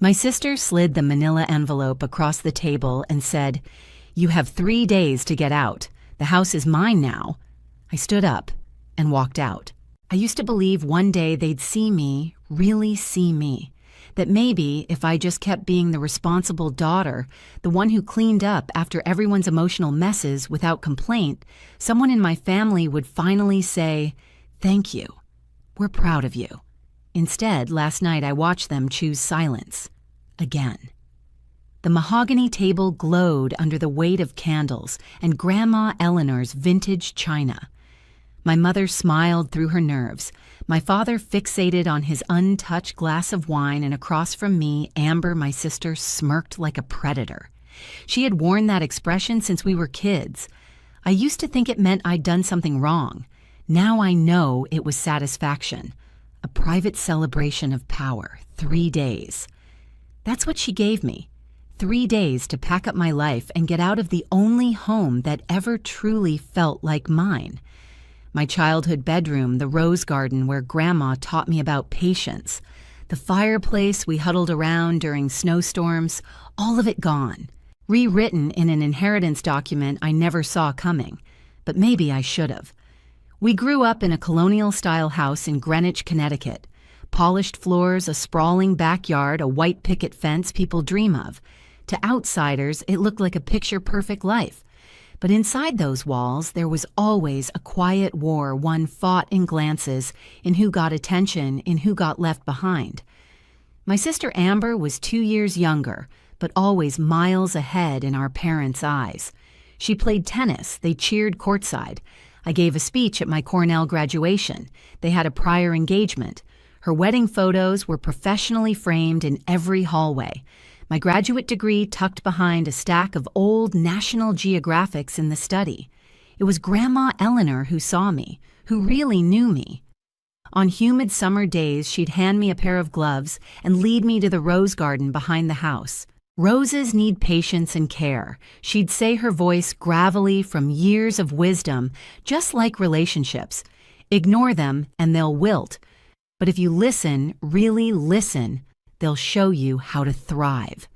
My sister slid the manila envelope across the table and said, "You have 3 days to get out. The house is mine now." I stood up and walked out. I used to believe one day they'd see me, really see me. That maybe if I just kept being the responsible daughter, the one who cleaned up after everyone's emotional messes without complaint, someone in my family would finally say, "Thank you. We're proud of you." Instead, last night I watched them choose silence. Again. The mahogany table glowed under the weight of candles and Grandma Eleanor's vintage china. My mother smiled through her nerves. My father fixated on his untouched glass of wine, and across from me, Amber, my sister, smirked like a predator. She had worn that expression since we were kids. I used to think it meant I'd done something wrong. Now I know it was satisfaction. A private celebration of power, 3 days. That's what she gave me. 3 days to pack up my life and get out of the only home that ever truly felt like mine. My childhood bedroom, the rose garden where Grandma taught me about patience, the fireplace we huddled around during snowstorms, all of it gone. Rewritten in an inheritance document I never saw coming, but maybe I should have. We grew up in a colonial-style house in Greenwich, Connecticut. Polished floors, a sprawling backyard, a white picket fence people dream of. To outsiders, it looked like a picture-perfect life. But inside those walls, there was always a quiet war one fought in glances, in who got attention, in who got left behind. My sister Amber was 2 years younger, but always miles ahead in our parents' eyes. She played tennis, they cheered courtside. I gave a speech at my Cornell graduation. They had a prior engagement. Her wedding photos were professionally framed in every hallway. My graduate degree tucked behind a stack of old National Geographics in the study. It was Grandma Eleanor who saw me, who really knew me. On humid summer days, she'd hand me a pair of gloves and lead me to the rose garden behind the house. Roses need patience and care. She'd say, her voice gravelly from years of wisdom, just like relationships. Ignore them and they'll wilt. But if you listen, really listen, they'll show you how to thrive.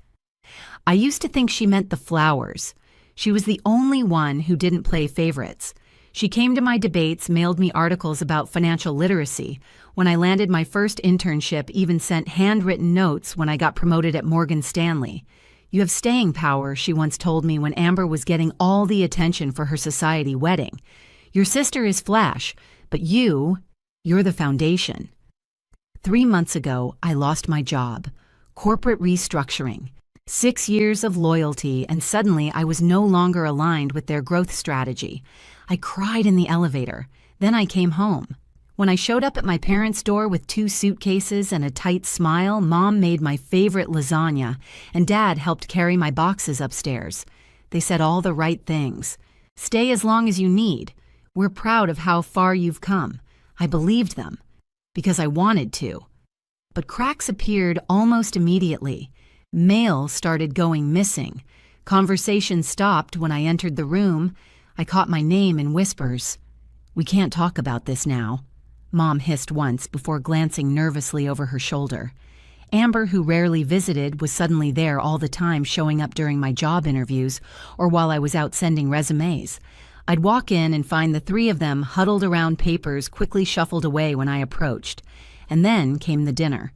I used to think she meant the flowers. She was the only one who didn't play favorites. She came to my debates, mailed me articles about financial literacy. When I landed my first internship, even sent handwritten notes when I got promoted at Morgan Stanley. "You have staying power," she once told me when Amber was getting all the attention for her society wedding. "Your sister is flash, but you're the foundation." 3 months ago, I lost my job. Corporate restructuring. 6 years of loyalty, and suddenly I was no longer aligned with their growth strategy. I cried in the elevator. Then I came home. When I showed up at my parents' door with 2 suitcases and a tight smile, Mom made my favorite lasagna, and Dad helped carry my boxes upstairs. They said all the right things. "Stay as long as you need. We're proud of how far you've come." I believed them. Because I wanted to. But cracks appeared almost immediately. Mail started going missing. Conversation stopped when I entered the room. I caught my name in whispers. "We can't talk about this now," Mom hissed once before glancing nervously over her shoulder. Amber, who rarely visited, was suddenly there all the time, showing up during my job interviews or while I was out sending resumes. I'd walk in and find the 3 of them huddled around papers quickly shuffled away when I approached. And then came the dinner.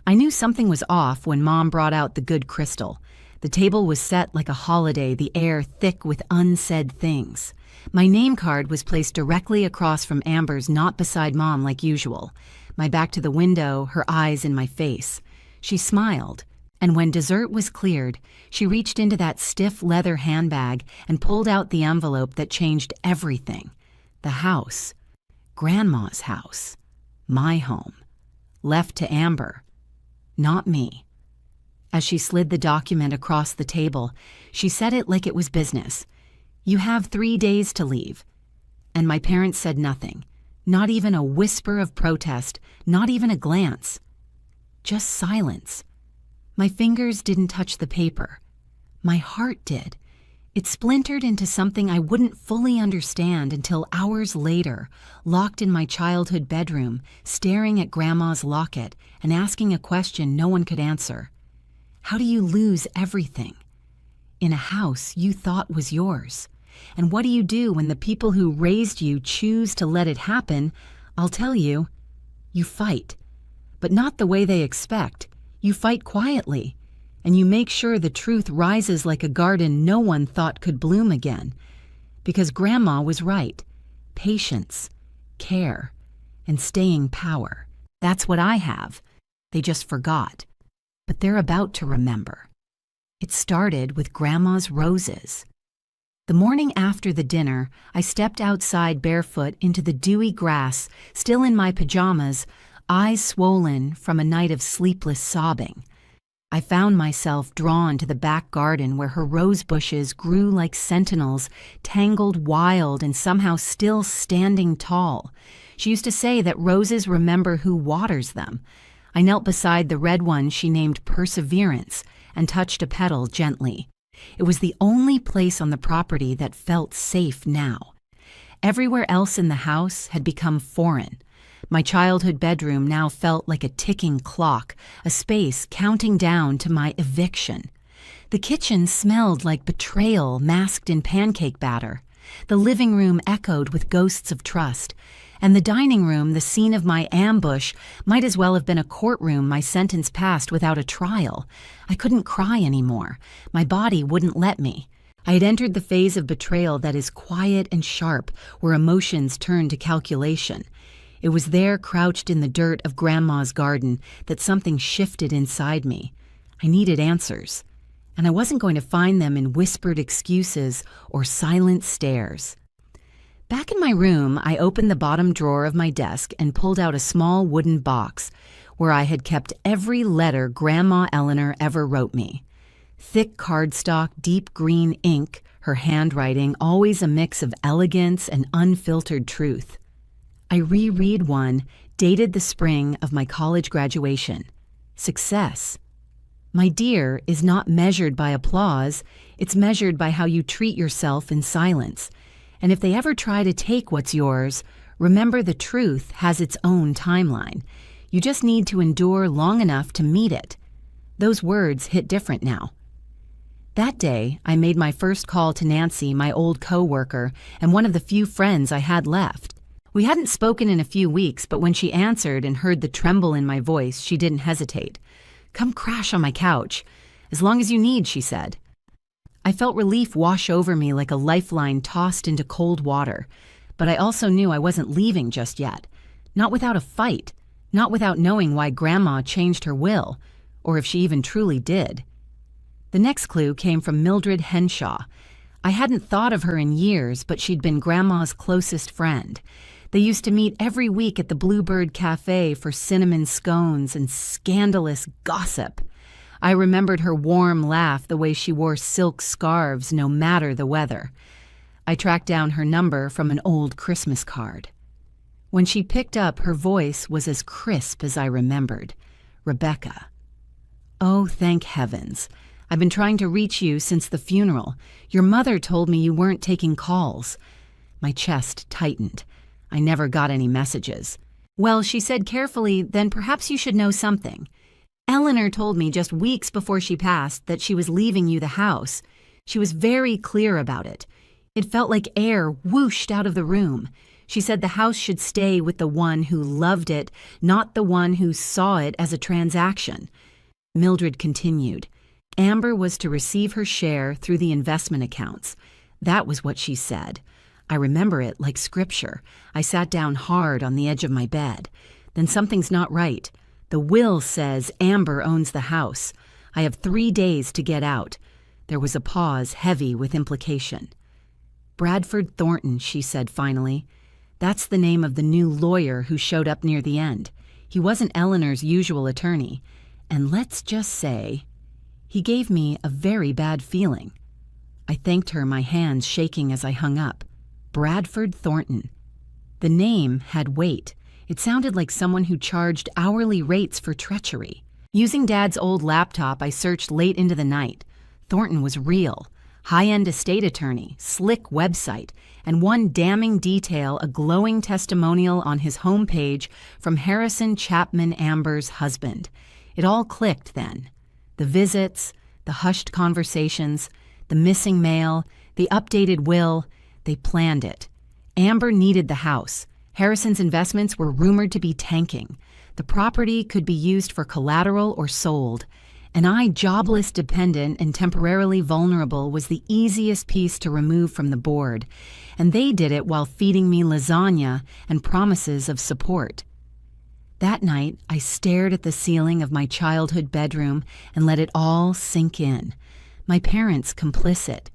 I knew something was off when Mom brought out the good crystal. The table was set like a holiday, the air thick with unsaid things. My name card was placed directly across from Amber's, not beside Mom like usual. My back to the window, her eyes in my face. She smiled. And when dessert was cleared, she reached into that stiff leather handbag and pulled out the envelope that changed everything. The house. Grandma's house. My home. Left to Amber. Not me. As she slid the document across the table, she said it like it was business. "You have 3 days to leave." And my parents said nothing. Not even a whisper of protest, not even a glance. Just silence. My fingers didn't touch the paper. My heart did. It splintered into something I wouldn't fully understand until hours later, locked in my childhood bedroom, staring at Grandma's locket and asking a question no one could answer. How do you lose everything? In a house you thought was yours. And what do you do when the people who raised you choose to let it happen? I'll tell you, you fight. But not the way they expect. You fight quietly. And you make sure the truth rises like a garden no one thought could bloom again. Because Grandma was right. Patience, care, and staying power. That's what I have. They just forgot. But they're about to remember. It started with Grandma's roses. The morning after the dinner, I stepped outside barefoot into the dewy grass, still in my pajamas, eyes swollen from a night of sleepless sobbing. I found myself drawn to the back garden where her rose bushes grew like sentinels, tangled wild and somehow still standing tall. She used to say that roses remember who waters them. I knelt beside the red one she named Perseverance and touched a petal gently. It was the only place on the property that felt safe now. Everywhere else in the house had become foreign. My childhood bedroom now felt like a ticking clock, a space counting down to my eviction. The kitchen smelled like betrayal masked in pancake batter. The living room echoed with ghosts of trust. And the dining room, the scene of my ambush, might as well have been a courtroom my sentence passed without a trial. I couldn't cry anymore. My body wouldn't let me. I had entered the phase of betrayal that is quiet and sharp, where emotions turn to calculation. It was there, crouched in the dirt of Grandma's garden, that something shifted inside me. I needed answers. And I wasn't going to find them in whispered excuses or silent stares. Back in my room, I opened the bottom drawer of my desk and pulled out a small wooden box where I had kept every letter Grandma Eleanor ever wrote me. Thick cardstock, deep green ink, her handwriting always a mix of elegance and unfiltered truth. I reread one, dated the spring of my college graduation. Success. My dear is not measured by applause, it's measured by how you treat yourself in silence. And if they ever try to take what's yours, remember the truth has its own timeline. You just need to endure long enough to meet it. Those words hit different now. That day, I made my first call to Nancy, my old co-worker, and one of the few friends I had left. We hadn't spoken in a few weeks, but when she answered and heard the tremble in my voice, she didn't hesitate. "Come crash on my couch. As long as you need," she said. I felt relief wash over me like a lifeline tossed into cold water, but I also knew I wasn't leaving just yet. Not without a fight, not without knowing why Grandma changed her will, or if she even truly did. The next clue came from Mildred Henshaw. I hadn't thought of her in years, but she'd been Grandma's closest friend. They used to meet every week at the Bluebird Cafe for cinnamon scones and scandalous gossip. I remembered her warm laugh, the way she wore silk scarves no matter the weather. I tracked down her number from an old Christmas card. When she picked up, her voice was as crisp as I remembered. "Rebecca." "Oh, thank heavens. I've been trying to reach you since the funeral. Your mother told me you weren't taking calls." My chest tightened. I never got any messages. "Well," she said carefully, "then perhaps you should know something. Eleanor told me just weeks before she passed that she was leaving you the house. She was very clear about it. It felt like air whooshed out of the room. She said the house should stay with the one who loved it, not the one who saw it as a transaction." Mildred continued. Amber was to receive her share through the investment accounts. That was what she said. I remember it like scripture. I sat down hard on the edge of my bed. Then something's not right. The will says Amber owns the house. I have 3 days to get out. There was a pause heavy with implication. "Bradford Thornton," she said finally. "That's the name of the new lawyer who showed up near the end. He wasn't Eleanor's usual attorney. And let's just say, he gave me a very bad feeling." I thanked her, my hands shaking as I hung up. Bradford Thornton. The name had weight. It sounded like someone who charged hourly rates for treachery. Using Dad's old laptop, I searched late into the night. Thornton was real. High-end estate attorney, slick website, and one damning detail, a glowing testimonial on his homepage from Harrison Chapman Amber's husband. It all clicked then. The visits, the hushed conversations, the missing mail, the updated will, they planned it. Amber needed the house. Harrison's investments were rumored to be tanking. The property could be used for collateral or sold. And I, jobless, dependent, and temporarily vulnerable, was the easiest piece to remove from the board. And they did it while feeding me lasagna and promises of support. That night, I stared at the ceiling of my childhood bedroom and let it all sink in. My parents complicit.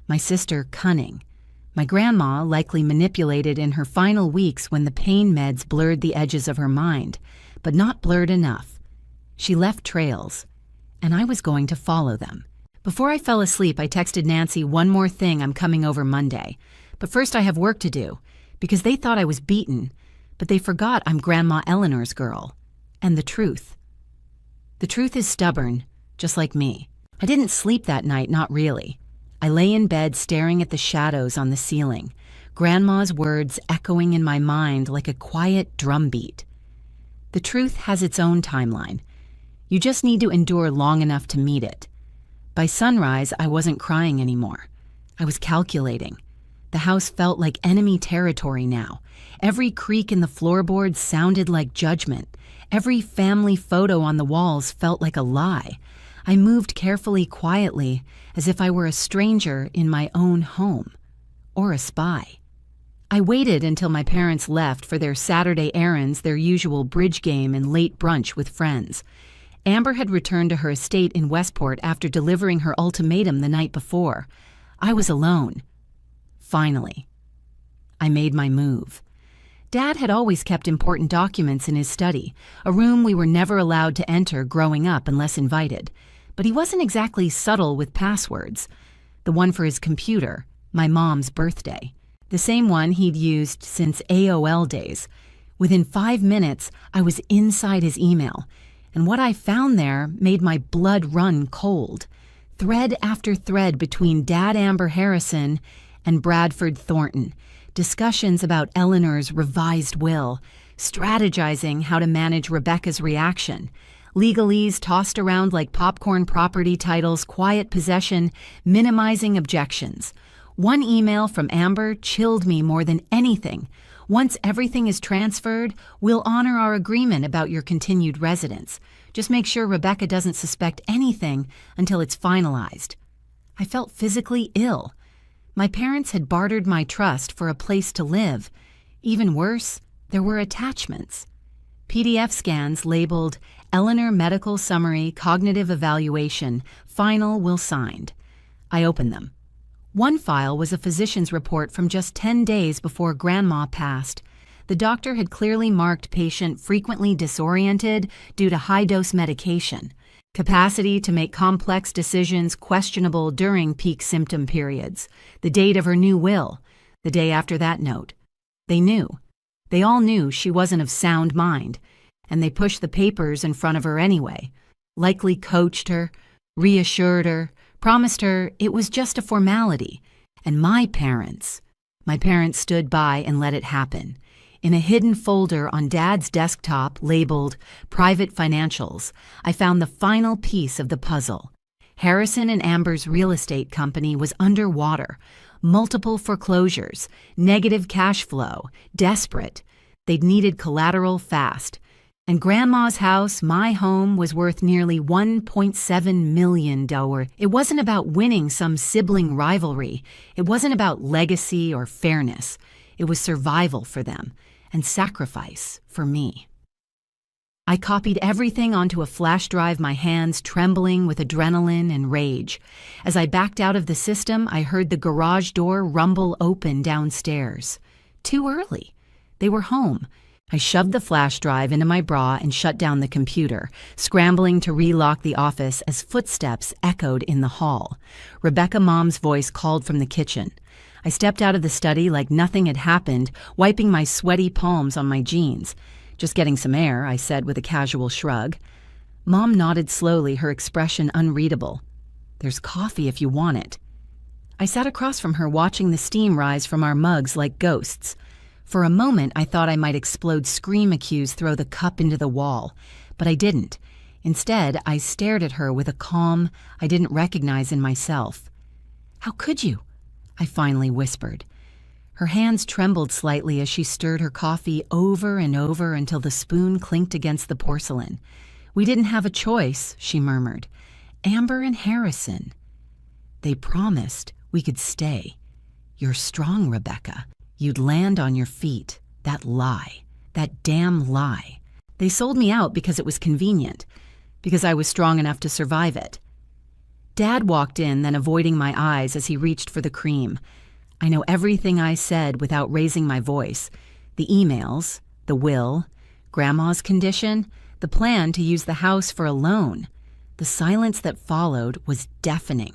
My sister cunning. My grandma likely manipulated in her final weeks when the pain meds blurred the edges of her mind, but not blurred enough. She left trails, and I was going to follow them. Before I fell asleep, I texted Nancy, "One more thing, I'm coming over Monday. But first I have work to do," because they thought I was beaten, but they forgot I'm Grandma Eleanor's girl. And the truth. The truth is stubborn, just like me. I didn't sleep that night, not really. I lay in bed staring at the shadows on the ceiling, Grandma's words echoing in my mind like a quiet drumbeat. The truth has its own timeline. You just need to endure long enough to meet it. By sunrise, I wasn't crying anymore. I was calculating. The house felt like enemy territory now. Every creak in the floorboards sounded like judgment. Every family photo on the walls felt like a lie. I moved carefully, quietly, as if I were a stranger in my own home. Or a spy. I waited until my parents left for their Saturday errands, their usual bridge game and late brunch with friends. Amber had returned to her estate in Westport after delivering her ultimatum the night before. I was alone. Finally. I made my move. Dad had always kept important documents in his study, a room we were never allowed to enter growing up unless invited. But he wasn't exactly subtle with passwords. The one for his computer, my mom's birthday. The same one he'd used since AOL days. Within 5 minutes, I was inside his email, and what I found there made my blood run cold. Thread after thread between Dad Amber Harrison and Bradford Thornton. Discussions about Eleanor's revised will, strategizing how to manage Rebecca's reaction. Legalese tossed around like popcorn property titles, quiet possession, minimizing objections. One email from Amber chilled me more than anything. "Once everything is transferred, we'll honor our agreement about your continued residence. Just make sure Rebecca doesn't suspect anything until it's finalized." I felt physically ill. My parents had bartered my trust for a place to live. Even worse, there were attachments. PDF scans labeled Eleanor Medical Summary Cognitive Evaluation, Final Will Signed. I opened them. One file was a physician's report from just 10 days before Grandma passed. The doctor had clearly marked patient frequently disoriented due to high-dose medication. Capacity to make complex decisions questionable during peak symptom periods. The date of her new will. The day after that note. They knew. They all knew she wasn't of sound mind, and they pushed the papers in front of her anyway. Likely coached her, reassured her, promised her it was just a formality. And my parents stood by and let it happen. In a hidden folder on Dad's desktop labeled Private Financials, I found the final piece of the puzzle. Harrison and Amber's real estate company was underwater. Multiple foreclosures, negative cash flow, desperate. They'd needed collateral fast. And Grandma's house, my home, was worth nearly $1.7 million. It wasn't about winning some sibling rivalry. It wasn't about legacy or fairness. It was survival for them and sacrifice for me. I copied everything onto a flash drive, my hands trembling with adrenaline and rage. As I backed out of the system, I heard the garage door rumble open downstairs. Too early. They were home. I shoved the flash drive into my bra and shut down the computer, scrambling to relock the office as footsteps echoed in the hall. Rebecca Mom's voice called from the kitchen. I stepped out of the study like nothing had happened, wiping my sweaty palms on my jeans. "Just getting some air," I said with a casual shrug. Mom nodded slowly, her expression unreadable. "There's coffee if you want it." I sat across from her, watching the steam rise from our mugs like ghosts. For a moment, I thought I might explode scream accuse, throw the cup into the wall. But I didn't. Instead, I stared at her with a calm I didn't recognize in myself. "How could you?" I finally whispered. Her hands trembled slightly as she stirred her coffee over and over until the spoon clinked against the porcelain. "We didn't have a choice," she murmured. "Amber and Harrison. They promised we could stay. You're strong, Rebecca. You'd land on your feet. That lie. That damn lie. They sold me out because it was convenient, because I was strong enough to survive it." Dad walked in, then avoiding my eyes as he reached for the cream. I know everything I said without raising my voice. The emails, the will, Grandma's condition, the plan to use the house for a loan. The silence that followed was deafening.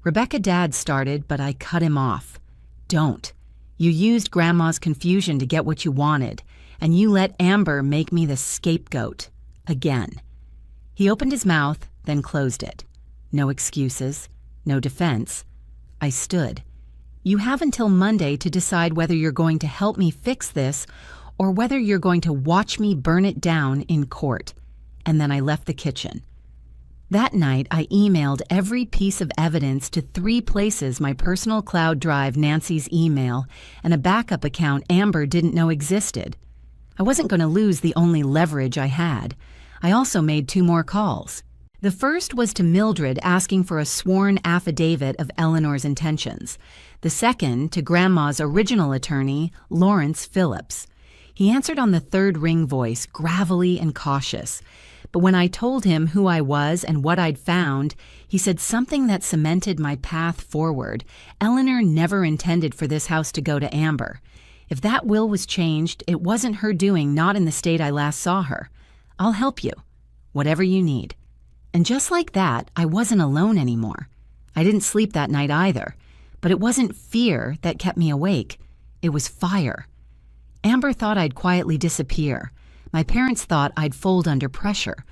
"Rebecca," Dad started, but I cut him off. "Don't. You used Grandma's confusion to get what you wanted, and you let Amber make me the scapegoat. Again." He opened his mouth, then closed it. No excuses, no defense. I stood. "You have until Monday to decide whether you're going to help me fix this or whether you're going to watch me burn it down in court." And then I left the kitchen. That night, I emailed every piece of evidence to 3 places: my personal cloud drive, Nancy's email, and a backup account Amber didn't know existed. I wasn't going to lose the only leverage I had. I also made 2 more calls. The first was to Mildred, asking for a sworn affidavit of Eleanor's intentions. The second to Grandma's original attorney, Lawrence Phillips. He answered on the 3rd ring voice, gravelly and cautious. But when I told him who I was and what I'd found, he said something that cemented my path forward. Eleanor never intended for this house to go to Amber. If that will was changed, it wasn't her doing, not in the state I last saw her. "I'll help you. Whatever you need." And just like that, I wasn't alone anymore. I didn't sleep that night either. But it wasn't fear that kept me awake. It was fire. Amber thought I'd quietly disappear. My parents thought I'd fold under pressure.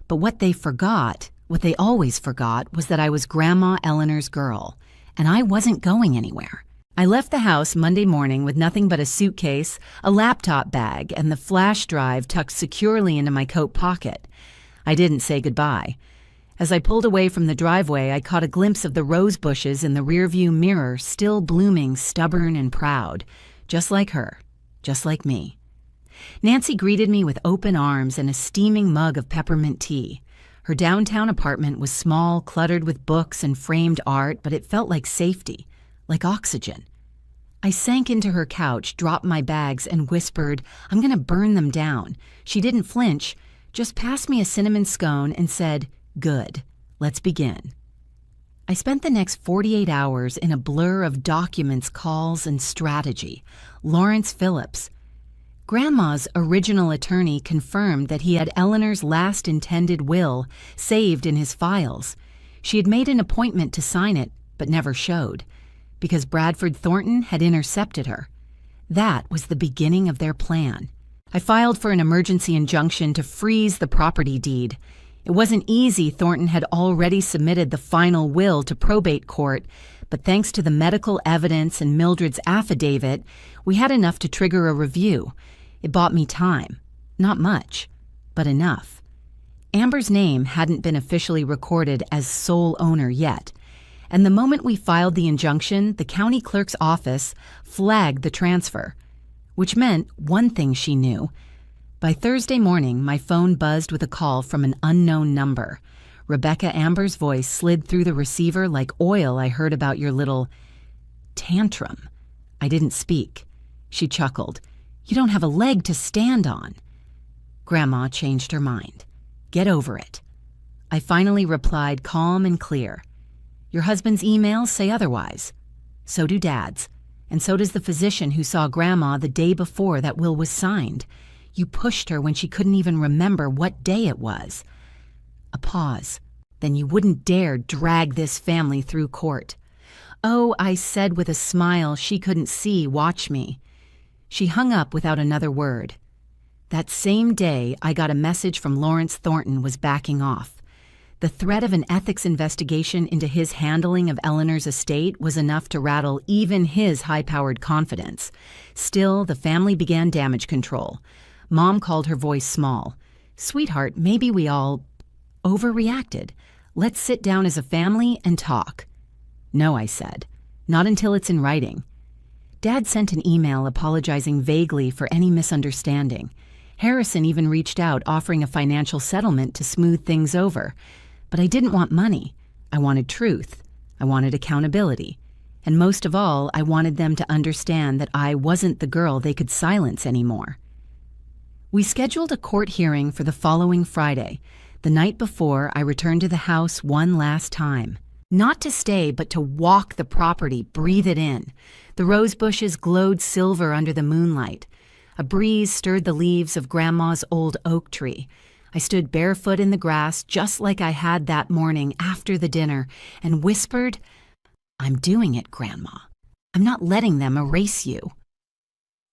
But what they forgot, what they always forgot, was that I was Grandma Eleanor's girl. And I wasn't going anywhere. I left the house Monday morning with nothing but a suitcase, a laptop bag, and the flash drive tucked securely into my coat pocket. I didn't say goodbye. As I pulled away from the driveway, I caught a glimpse of the rose bushes in the rearview mirror, still blooming, stubborn and proud. Just like her. Just like me. Nancy greeted me with open arms and a steaming mug of peppermint tea. Her downtown apartment was small, cluttered with books and framed art, but it felt like safety, like oxygen. I sank into her couch, dropped my bags, and whispered, "I'm going to burn them down." She didn't flinch, just passed me a cinnamon scone and said, "Good. Let's begin." I spent the next 48 hours in a blur of documents, calls, and strategy. Lawrence Phillips. Grandma's original attorney confirmed that he had Eleanor's last intended will saved in his files. She had made an appointment to sign it, but never showed, because Bradford Thornton had intercepted her. That was the beginning of their plan. I filed for an emergency injunction to freeze the property deed. It wasn't easy. Thornton had already submitted the final will to probate court, but thanks to the medical evidence and Mildred's affidavit, we had enough to trigger a review. It bought me time. Not much, but enough. Amber's name hadn't been officially recorded as sole owner yet, and the moment we filed the injunction, the county clerk's office flagged the transfer, which meant one thing she knew. By Thursday morning, my phone buzzed with a call from an unknown number. Rebecca Amber's voice slid through the receiver like oil I heard about your little tantrum. I didn't speak. She chuckled. "You don't have a leg to stand on." Grandma changed her mind. "Get over it." I finally replied, calm and clear. "Your husband's emails say otherwise. So do Dad's. And so does the physician who saw Grandma the day before that will was signed. You pushed her when she couldn't even remember what day it was." A pause. "Then you wouldn't dare drag this family through court." "Oh," I said with a smile she couldn't see, "watch me." She hung up without another word. That same day, I got a message from Lawrence Thornton was backing off. The threat of an ethics investigation into his handling of Eleanor's estate was enough to rattle even his high-powered confidence. Still, the family began damage control. Mom called her voice small. "Sweetheart, maybe we all..." overreacted. Let's sit down as a family and talk." "No," I said. "Not until it's in writing." Dad sent an email apologizing vaguely for any misunderstanding. Harrison even reached out offering a financial settlement to smooth things over. But I didn't want money. I wanted truth. I wanted accountability. And most of all, I wanted them to understand that I wasn't the girl they could silence anymore. We scheduled a court hearing for the following Friday, the night before I returned to the house one last time. Not to stay, but to walk the property, breathe it in. The rose bushes glowed silver under the moonlight. A breeze stirred the leaves of Grandma's old oak tree. I stood barefoot in the grass, just like I had that morning after the dinner, and whispered, "I'm doing it, Grandma. I'm not letting them erase you."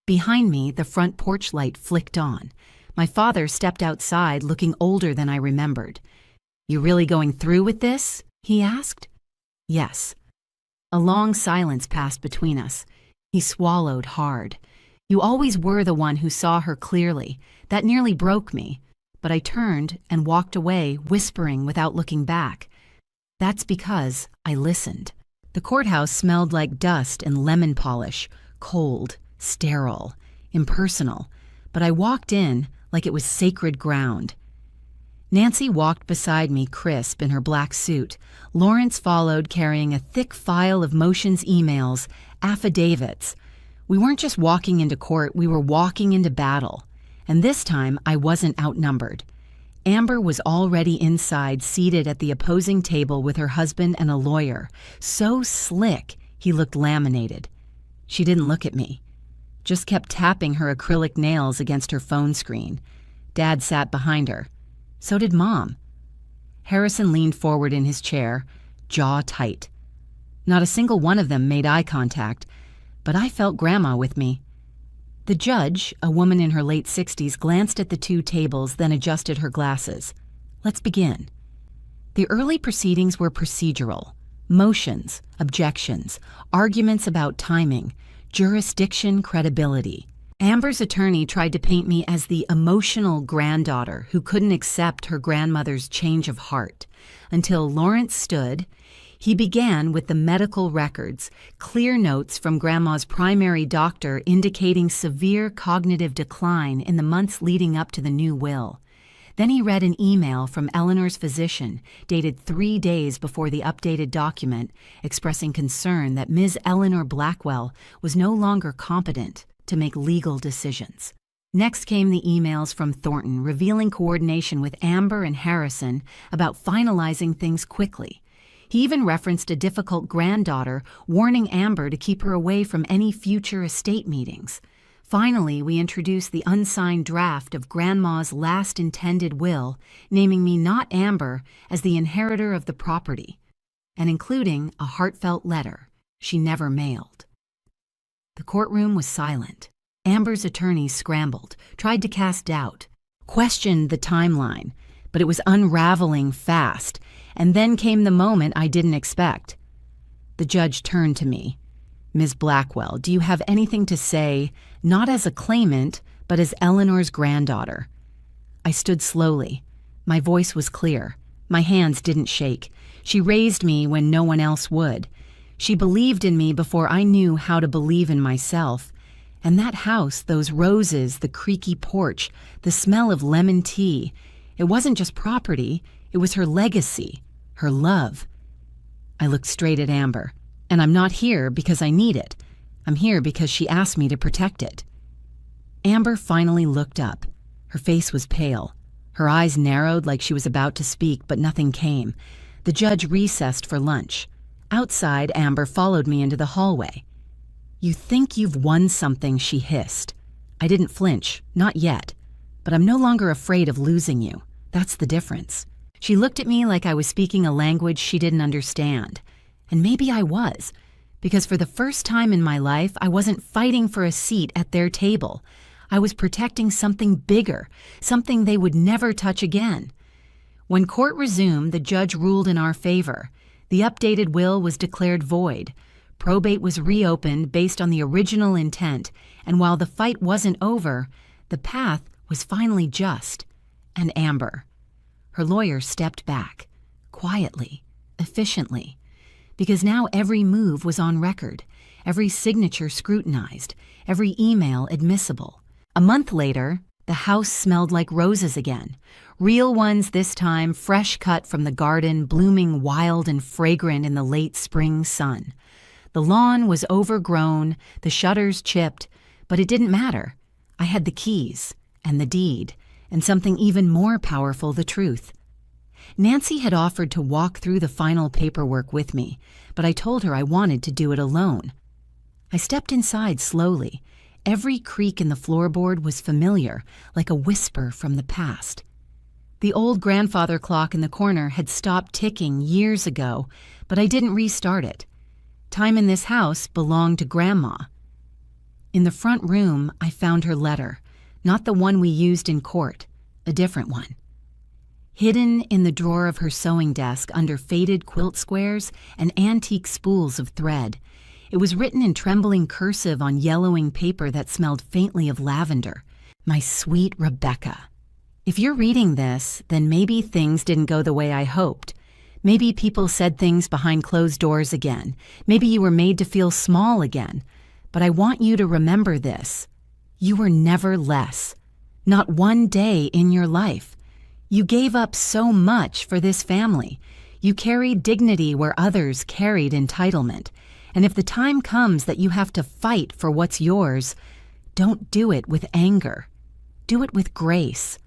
Behind me, the front porch light flicked on. My father stepped outside, looking older than I remembered. "You really going through with this?" he asked. "Yes." A long silence passed between us. He swallowed hard. "You always were the one who saw her clearly. That nearly broke me. But I turned and walked away, whispering without looking back. That's because I listened." The courthouse smelled like dust and lemon polish, cold, sterile, impersonal, but I walked in like it was sacred ground. Nancy walked beside me, crisp in her black suit. Lawrence followed, carrying a thick file of motions emails, affidavits. We weren't just walking into court, we were walking into battle. And this time, I wasn't outnumbered. Amber was already inside, seated at the opposing table with her husband and a lawyer. So slick, he looked laminated. She didn't look at me, just kept tapping her acrylic nails against her phone screen. Dad sat behind her. So did Mom. Harrison leaned forward in his chair, jaw tight. Not a single one of them made eye contact, but I felt Grandma with me. The judge, a woman in her late 60s, glanced at the two tables, then adjusted her glasses. "Let's begin." The early proceedings were procedural. Motions, objections, arguments about timing, jurisdiction, credibility. Amber's attorney tried to paint me as the emotional granddaughter who couldn't accept her grandmother's change of heart. Until Lawrence stood. He began with the medical records, clear notes from Grandma's primary doctor indicating severe cognitive decline in the months leading up to the new will. Then he read an email from Eleanor's physician, dated 3 days before the updated document, expressing concern that Ms. Eleanor Blackwell was no longer competent to make legal decisions. Next came the emails from Thornton, revealing coordination with Amber and Harrison about finalizing things quickly. He even referenced a difficult granddaughter, warning Amber to keep her away from any future estate meetings. Finally, we introduced the unsigned draft of Grandma's last intended will, naming me, not Amber, as the inheritor of the property, and including a heartfelt letter she never mailed. The courtroom was silent. Amber's attorney scrambled, tried to cast doubt, questioned the timeline, but it was unraveling fast. And then came the moment I didn't expect. The judge turned to me. "Ms. Blackwell, do you have anything to say, not as a claimant, but as Eleanor's granddaughter?" I stood slowly. My voice was clear. My hands didn't shake. She raised me when no one else would. She believed in me before I knew how to believe in myself. And that house, those roses, the creaky porch, the smell of lemon tea, it wasn't just property. It was her legacy, her love. I looked straight at Amber, and I'm not here because I need it. I'm here because she asked me to protect it. Amber finally looked up. Her face was pale. Her eyes narrowed like she was about to speak, but nothing came. The judge recessed for lunch. Outside, Amber followed me into the hallway. "You think you've won something," she hissed. I didn't flinch, not yet. But I'm no longer afraid of losing you. That's the difference. She looked at me like I was speaking a language she didn't understand. And maybe I was, because for the first time in my life, I wasn't fighting for a seat at their table. I was protecting something bigger, something they would never touch again. When court resumed, the judge ruled in our favor. The updated will was declared void. Probate was reopened based on the original intent, and while the fight wasn't over, the path was finally just. And Amber. Her lawyer stepped back, quietly, efficiently, because now every move was on record, every signature scrutinized, every email admissible. A month later, the house smelled like roses again. Real ones this time, fresh cut from the garden, blooming wild and fragrant in the late spring sun. The lawn was overgrown, the shutters chipped, but it didn't matter. I had the keys, and the deed, and something even more powerful, the truth. Nancy had offered to walk through the final paperwork with me, but I told her I wanted to do it alone. I stepped inside slowly. Every creak in the floorboard was familiar, like a whisper from the past. The old grandfather clock in the corner had stopped ticking years ago, but I didn't restart it. Time in this house belonged to Grandma. In the front room, I found her letter, not the one we used in court, a different one. Hidden in the drawer of her sewing desk under faded quilt squares and antique spools of thread, it was written in trembling cursive on yellowing paper that smelled faintly of lavender. My sweet Rebecca. If you're reading this, then maybe things didn't go the way I hoped. Maybe people said things behind closed doors again. Maybe you were made to feel small again. But I want you to remember this. You were never less. Not one day in your life. You gave up so much for this family. You carried dignity where others carried entitlement. And if the time comes that you have to fight for what's yours, don't do it with anger. Do it with grace.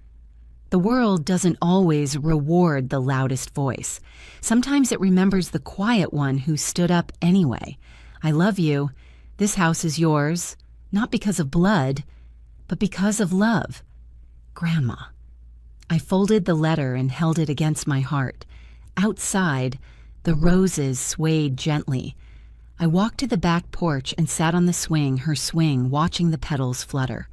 The world doesn't always reward the loudest voice. Sometimes it remembers the quiet one who stood up anyway. I love you. This house is yours, not because of blood, but because of love. Grandma. I folded the letter and held it against my heart. Outside, the roses swayed gently. I walked to the back porch and sat on the swing, her swing, watching the petals flutter.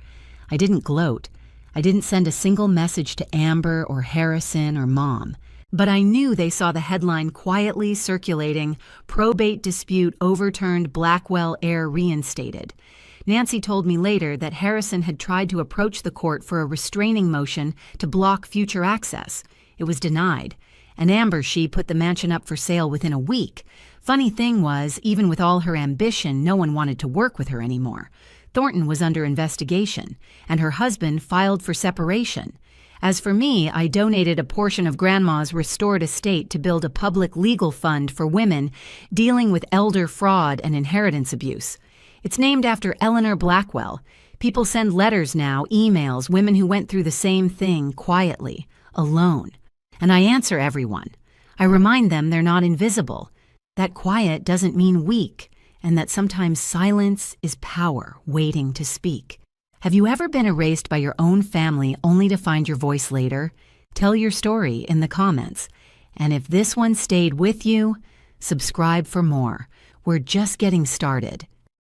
I didn't gloat. I didn't send a single message to Amber or Harrison or Mom. But I knew they saw the headline quietly circulating, probate dispute overturned, Blackwell heir reinstated. Nancy told me later that Harrison had tried to approach the court for a restraining motion to block future access. It was denied. And Amber, she put the mansion up for sale within a week. Funny thing was, even with all her ambition, no one wanted to work with her anymore. Thornton was under investigation, and her husband filed for separation. As for me, I donated a portion of Grandma's restored estate to build a public legal fund for women dealing with elder fraud and inheritance abuse. It's named after Eleanor Blackwell. People send letters now, emails, women who went through the same thing quietly, alone. And I answer everyone. I remind them they're not invisible, that quiet doesn't mean weak, and that sometimes silence is power waiting to speak. Have you ever been erased by your own family only to find your voice later? Tell your story in the comments. And if this one stayed with you, subscribe for more. We're just getting started.